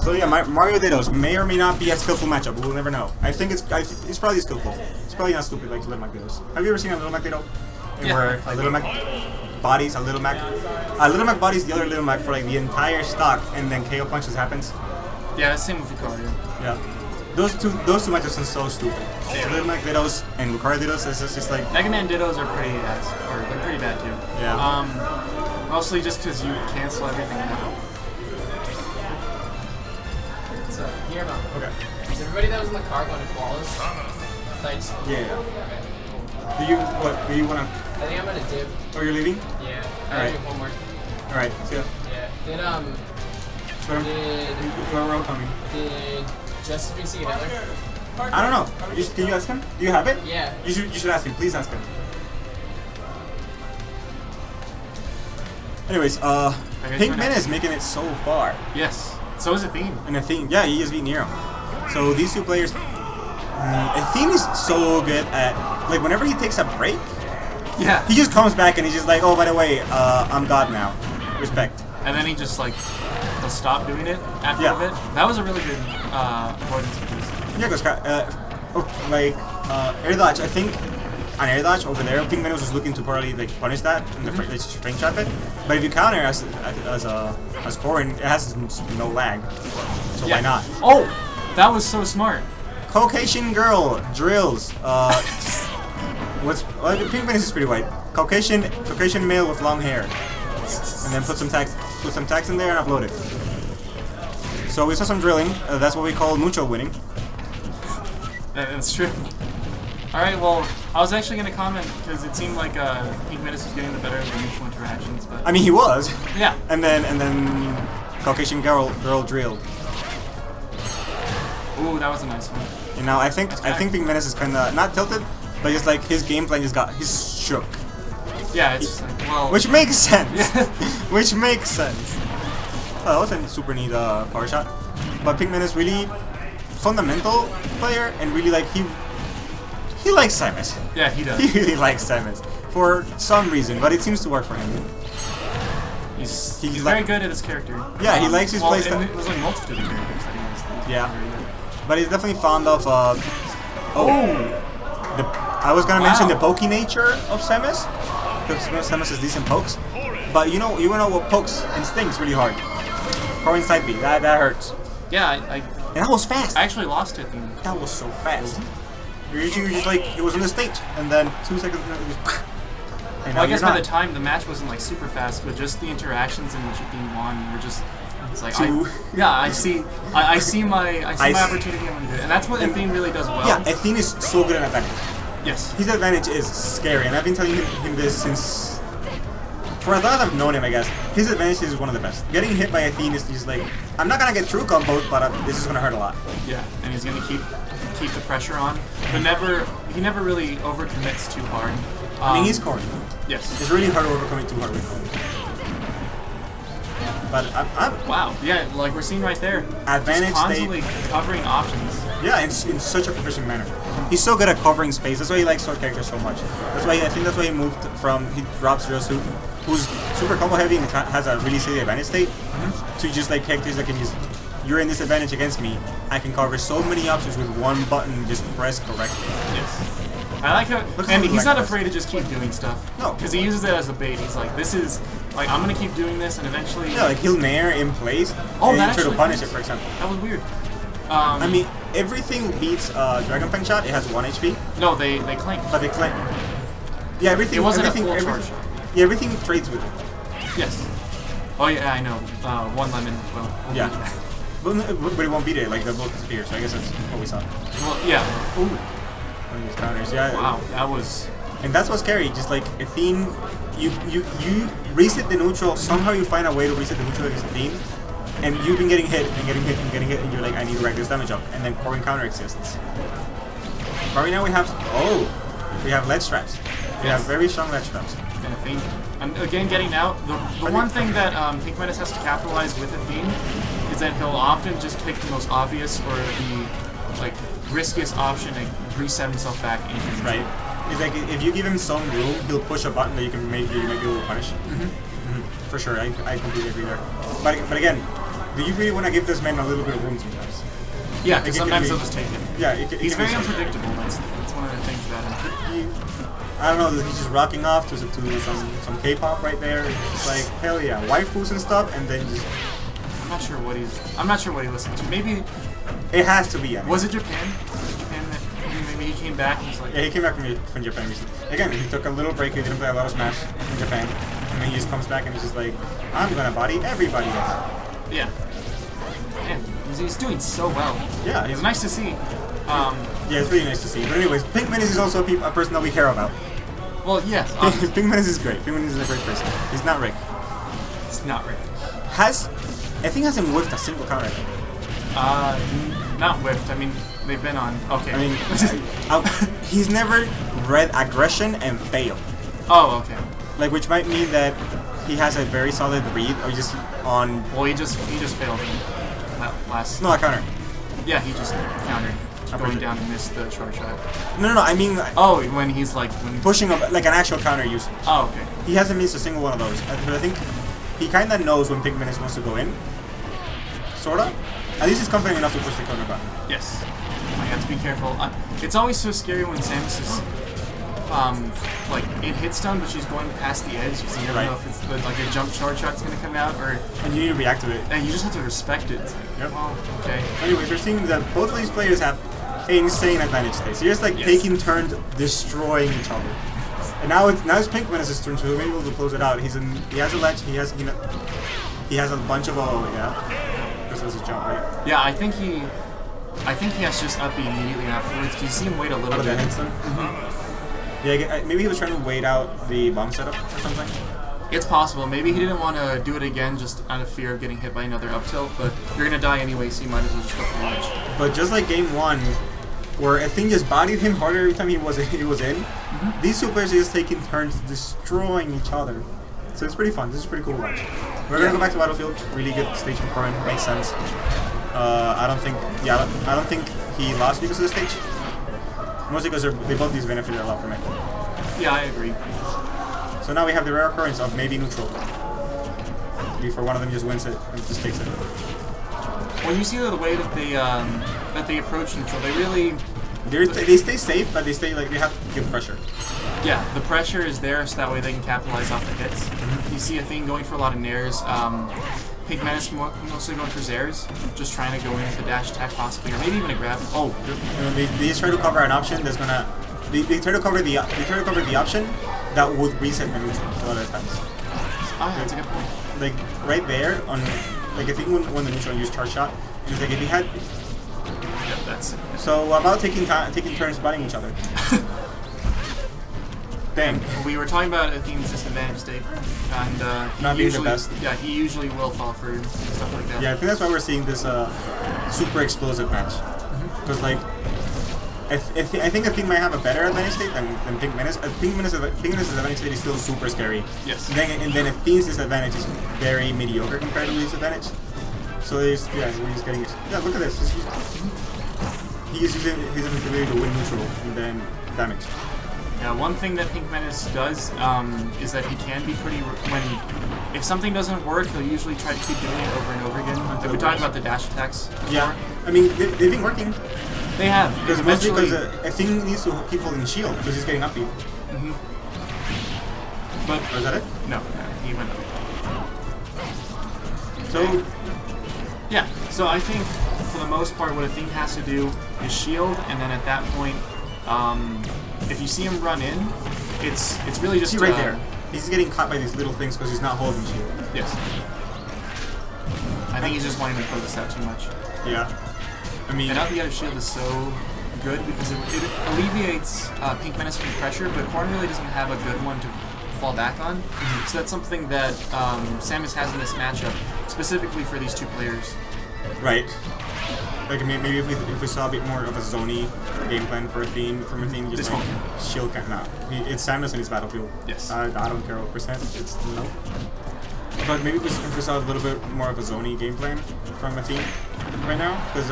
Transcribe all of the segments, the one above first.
So yeah, Mario Dittos may or may not be a skillful matchup, but we'll never know. I think it's probably skillful. It's probably not stupid like Little Mac Dittos. Have you ever seen a Little Mac Ditto? Yeah. Where a Little Mac bodies a Little Mac bodies the other Little Mac for like the entire stock, and then KO punches happens. Yeah, same with Lucario. Yeah. Those two matchups are so stupid. So Little Mac Dittos and Lucario Dittos is just like Mega Man Dittos are pretty bad too. Yeah. Mostly just because you cancel everything out. So, here, Mom. okay. Is everybody that was in the car going to Koalas? Thanks. Yeah. Okay. Do you wanna? I think I'm gonna dip. Oh, you're leaving? Yeah. Alright. I'll do one more. All right. See ya. Yeah. We're all coming. Did Justice Being Seen Heather? I don't know. Can you ask him? Do you have it? Yeah. You should ask him. Please ask him. Anyways, Pink Menace is making it so far. Yes. So is Ethene. And Ethene, yeah, he is beating Nero. So these two players, Ethene is so good at, like, whenever he takes a break, Yeah. he just comes back and he's just like, oh, by the way, I'm God now. Respect. And then he just like he'll stop doing it after a bit. That was a really good avoidance of this. Yeah, because air dodge. I think on air dodge over there, Pink Menace was looking to probably like punish that and the frame trap it. But if you counter as Corrin, it has no lag. So why not? Oh, that was so smart. Caucasian girl drills. Pink Menace is pretty white. Caucasian male with long hair. And then put some text in there and upload it. So we saw some drilling. That's what we call mucho winning. That's true. Alright, well, I was actually going to comment because it seemed like Pink Menace was getting the better of the mutual interactions, but... I mean, he was. Yeah. And then Caucasian girl drilled. Ooh, that was a nice one. You know, I think Pink Menace is kind of not tilted, but just like his game plan he's shook. Yeah, it's just like, well... Which makes sense. Which makes sense. Oh, that was a super neat power shot. But Pink Menace really fundamental player, and really like he likes Samus. Yeah, he does. He really likes Samus for some reason, but it seems to work for him. He's very good at his character. Yeah, he likes his playstyle. It was like multitude of characters that he was Yeah, very good. but he's definitely fond of. I was gonna mention the pokey nature of Samus, because Samus is decent pokes. But you know what pokes and stings really hard. Corrin side B, that hurts. Yeah, And that was fast. I actually lost it. That was so fast. You're just like, it was on the stage, and then 2 seconds later, it was. Well, I guess by the time the match wasn't like super fast, but just the interactions in which being won were just. It's like I see my opportunity. I'm gonna do it, and that's what Ethene really does well. Yeah, Ethene is so good at advantage. Yes. His advantage is scary, and I've been telling him this since. For as long as I've known him, I guess, his advantage is one of the best. Getting hit by Ethene is just like, I'm not gonna get true combos, but this is gonna hurt a lot. Yeah, and he's gonna keep the pressure on, but he never really overcommits too hard. I mean, he's Corrin. Yes. It's really hard to overcommit too hard with Corrin. But wow, yeah, like we're seeing right there. Advantage just constantly covering options. Yeah, in such a proficient manner. He's so good at covering space. That's why he likes sword characters so much. I think that's why he dropped Zero Suit, who's super combo heavy and has a really silly advantage state, to just like characters that can just, you're in disadvantage against me, I can cover so many options with one button, just press correctly. Yes. I like how, and he's not afraid to just keep doing stuff. No. Because he uses it as a bait. He's like, this is, like, I'm going to keep doing this, and eventually... Yeah, like he'll nair in place, and try to punish it, for example. That was weird. I mean, everything beats Dragon Fang shot. It has 1 HP. No, they clank. But they clank. Yeah, everything. It wasn't everything, a full everything, charge. Yeah, everything trades with it. Yes. Oh yeah, I know. 1 lemon. Well. Yeah. But it won't beat it. Like they'll both disappear. So I guess that's what we saw. Well, yeah. Ooh. One of these counters. Yeah. Wow, that was. And that's what's scary. Just like Ethene, you reset the neutral. Somehow you find a way to reset the neutral against Ethene. And you've been getting hit and getting hit and getting hit, and you're like, I need to rack this damage up. And then Corrin counter exists. But right now we have ledge traps. We have very strong ledge traps. And Ethene, and again, getting out. The one thing that Pink Menace has to capitalize with Ethene is that he'll often just pick the most obvious or the like riskiest option and reset himself back into the right. It's like if you give him some room, he'll push a button that you might be able to punish. For sure, I completely agree there. But again, do you really want to give this man a little bit of room sometimes? Yeah, It because can sometimes be- he'll just take it. Yeah, He's can be very so- unpredictable. That's one of the things about him. I don't know, he's just rocking off to some K-pop right there. It's like, hell yeah, waifus and stuff, and then just... I'm not sure what he listened to. Maybe It has to be anime. was it Japan? Was it Japan that maybe he came back and was like, Yeah, he came back from Japan recently. Again, he took a little break, he didn't play a lot of Smash in Japan, and then he just comes back and he's just like, I'm gonna body everybody. yeah. Man, he's doing so well. Yeah, It's nice to see. Yeah, it's really nice to see. But anyways, Pink Menace is also a person that we care about. Well, yes, Pink Menace is great. Pink Menace is a great person. He's not Rick. it's not right. I think hasn't whiffed a single counter. Not whiffed. I mean, they've been on. Okay. I mean, he's never read aggression and failed. oh, okay. Like, which might mean that he has a very solid read, or just on... Well, he just failed in that last. No, a counter. Yeah, he just countered going pretty- down and missed the short shot. No, I mean Oh, when he's like pushing up, like an actual counter usage. Oh, okay. He hasn't missed a single one of those. I think he kind of knows when Pink Menace wants to go in. Sorta. At least he's confident enough to push the counter button. Yes. I have to be careful. It's always so scary when Samus is like in hit stun, but she's going past the edge because you never Right. know if it's like a jump short shot's gonna come out, or And you need to react to it. and you just have to respect it. It's like, Yep. well, okay. Anyways, we're seeing that both of these players have insane advantage today. So you're just like Yes. taking turns destroying each other. And now it's Pink Menace's turn, so he'll be able to close it out. He has a ledge. He has a bunch of this was his jump, right? Yeah, I think he has to just up B immediately afterwards. Do you see him wait a little Out of the bit? headstone. Yeah, maybe he was trying to wait out the bomb setup or something. It's possible. Maybe he didn't want to do it again just out of fear of getting hit by another up tilt, but you're gonna die anyway, so you might as well just go for the ledge. But just like game one, where Ethene just bodied him harder every time he was in, these two players are just taking turns destroying each other. So it's pretty fun. This is pretty cool to watch. We're gonna go back to Battlefield. Really good stage for Corrin. Makes sense. I don't think he lost because of the stage. Mostly because they both these benefited a lot from it. Yeah, I agree. So now we have the rare occurrence of maybe neutral. Before one of them just wins it and just takes it. Well, you see the way that they approach neutral. They stay safe, but they have to give pressure. Yeah, the pressure is there, so that way they can capitalize off the hits. You see Ethene going for a lot of nairs. Pink Menace mostly going for Zairs, just trying to go in with a dash attack possibly, or maybe even a grab. Oh, They just try to cover an option that's gonna. They try to cover the option that would reset the neutral a lot of times. oh, that's a good point. Like right there on, like I think when the neutral used charge shot, it was like if he had. Yep, that's it. So about taking turns butting each other. Dang. We were talking about Ethene's disadvantage state, and Not being the best. Yeah, he usually will fall for stuff like that. Yeah, I think that's why we're seeing this super explosive match. Because like, I think Ethene might have a better advantage state than Pink Menace. Pink Menace's advantage state is still super scary. Yes. And then Ethene's disadvantage is very mediocre compared to his advantage. So we're just getting. Yeah, look at this. He's using his ability to win neutral and then damage. Yeah, one thing that Pink Menace does is that he can be pretty. If something doesn't work, he'll usually try to keep doing it over and over again. Like we talked about the dash attacks before. Yeah, I mean they've been working. They have. Because mostly because Ethene needs to keep holding shield because he's getting up beat. But Or is that it? no, he went up. So Yeah, so I think for the most part, what Ethene has to do is shield, and then at that point, if you see him run in, it's really just see right there. He's getting caught by these little things because he's not holding shield. Yes. I think he's just wanting to throw this out too much. Yeah. I mean, And out the other shield is so good because it alleviates Pink Menace from pressure, but Corrin really doesn't have a good one to fall back on. So that's something that Samus has in this matchup, specifically for these two players. right. Like maybe if we saw a bit more of a zony game plan for Ethene, just This like one. shield can't. No, it's Samus and his Battlefield. Yes. I don't care what percent. It's no. But maybe if we saw a little bit more of a zony game plan from Ethene right now, because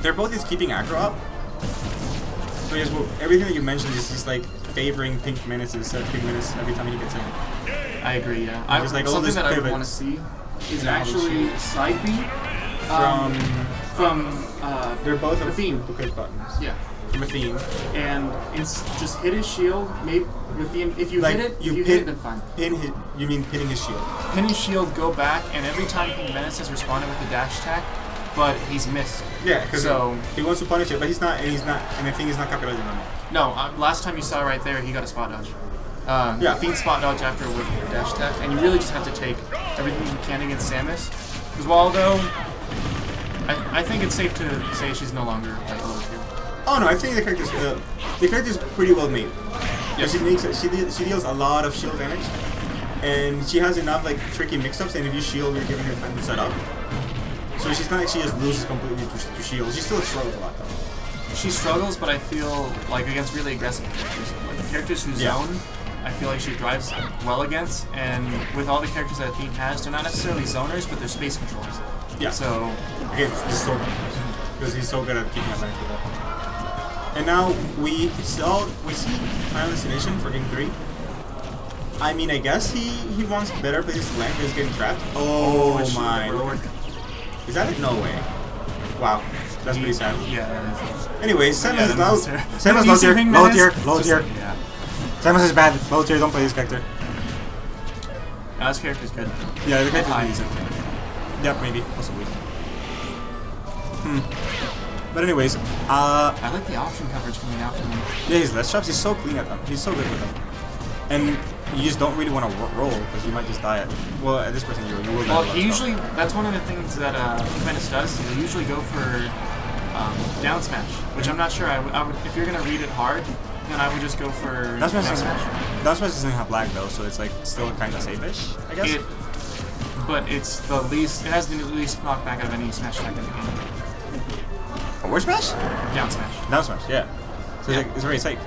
they're both just keeping aggro up. So yes, well, everything that you mentioned is just like favoring Pink Menace every time he gets in. I agree, yeah. Just like all something these that I would pivots. want to see is actually side B from They're both Ethene. quick buttons. Yeah. From Ethene. And it's just hit his shield. Maybe with the if you Like, hit it, you if you pin- hit it, then fine. You mean pinning his shield? Pin his shield, go back, and every time King Menace has responded with the dash attack, but he's missed. Yeah, because So- he wants to punish it, but he's not, and I think he's not capitalizing on it. No, last time you saw right there, he got a spot dodge. Yeah. Ethene spot dodge after with dash attack, and you really just have to take everything you can against Samus. Because while though, I think it's safe to say she's no longer like low tier. Oh no, I think the character's pretty well made. Yes. She deals a lot of shield damage, and she has enough like tricky mix-ups. And if you shield, you're giving her time to set up. So she's not like she just loses completely to shield. She still struggles a lot though. She struggles, but I feel like against really aggressive characters, like the characters who Yeah. zone, I feel like she drives well against. And with all the characters that Ethene has, they're not necessarily zoners, but they're space controllers. Yeah. So Against the sword because he's so good at keeping up with that. And now we see Final Destination for Game 3. I mean, I guess he wants better places to land, but he's getting trapped. Oh it's my! Lord. Is that it? No way! Wow, that's pretty sad. Yeah. Anyways, Samus is low. Samus Samus low tier. Yeah. Samus is bad. Low tier. Don't play this character. No, this character's good. Yeah, the character's High. decent. Yep, maybe, possibly. But anyways, I like the option coverage coming out from him. yeah, his left shots, he's so clean at them. He's so good with them. And you just don't really want to roll because you might just die at. Well, at this person you will. Well, die he usually, that's one of the things that Menace does. He'll usually go for down smash, which I'm not sure. I would, if you're gonna read it hard, then I would just go for Down down smash smash. doesn't have lag though, so it's like still kind of safe-ish, I guess. But it's the least. It has the least knockback out of any smash attack in the game. Forward smash? Down smash. Down smash, yeah. So Yeah. it's very safe.